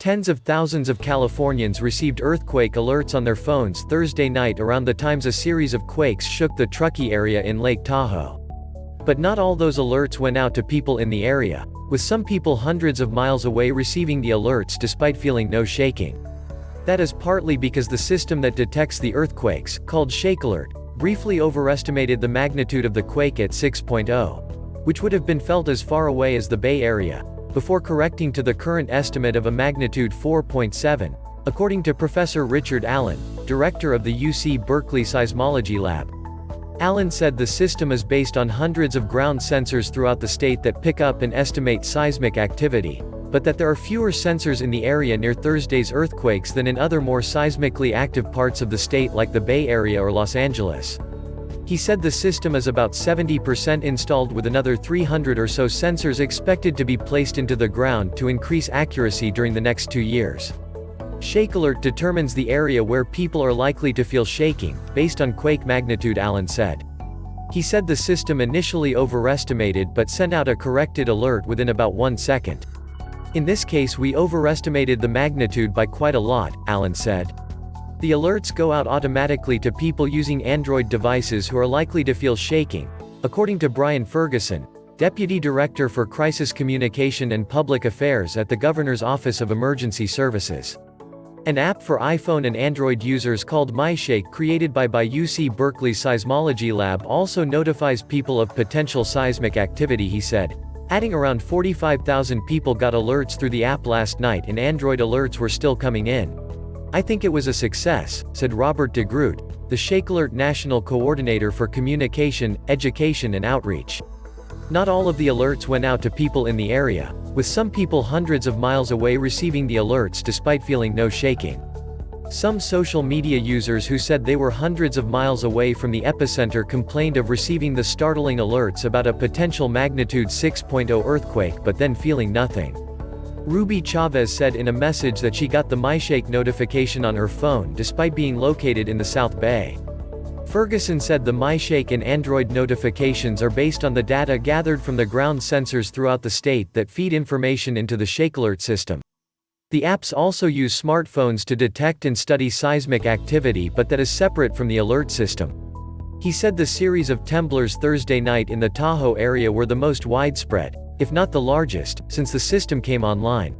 Tens of thousands of Californians received earthquake alerts on their phones Thursday night around the times a series of quakes shook the Truckee area in Lake Tahoe. But not all those alerts went out to people in the area, with some people hundreds of miles away receiving the alerts despite feeling no shaking. That is partly because the system that detects the earthquakes, called Shake Alert, briefly overestimated the magnitude of the quake at 6.0, which would have been felt as far away as the Bay Area, before correcting to the current estimate of a magnitude 4.7, according to Professor Richard Allen, director of the UC Berkeley Seismology Lab. Allen said the system is based on hundreds of ground sensors throughout the state that pick up and estimate seismic activity, but that there are fewer sensors in the area near Thursday's earthquakes than in other more seismically active parts of the state like the Bay Area or Los Angeles. He said the system is about 70% installed with another 300 or so sensors expected to be placed into the ground to increase accuracy during the next 2 years. Shake Alert determines the area where people are likely to feel shaking, based on quake magnitude, Allen said. He said the system initially overestimated but sent out a corrected alert within about 1 second. In this case we overestimated the magnitude by quite a lot, Allen said. The alerts go out automatically to people using Android devices who are likely to feel shaking, according to Brian Ferguson, Deputy Director for Crisis Communication and Public Affairs at the Governor's Office of Emergency Services. An app for iPhone and Android users called MyShake created by UC Berkeley's Seismology Lab also notifies people of potential seismic activity, he said, adding around 45,000 people got alerts through the app last night and Android alerts were still coming in. I think it was a success, said Robert DeGroot, the Shake Alert National Coordinator for Communication, Education and Outreach. Not all of the alerts went out to people in the area, with some people hundreds of miles away receiving the alerts despite feeling no shaking. Some social media users who said they were hundreds of miles away from the epicenter complained of receiving the startling alerts about a potential magnitude 6.0 earthquake but then feeling nothing. Ruby Chavez said in a message that she got the MyShake notification on her phone despite being located in the South Bay. Ferguson said the MyShake and Android notifications are based on the data gathered from the ground sensors throughout the state that feed information into the Shake Alert system. The apps also use smartphones to detect and study seismic activity, but that is separate from the alert system. He said the series of temblors Thursday night in the Tahoe area were the most widespread, if not the largest, since the system came online.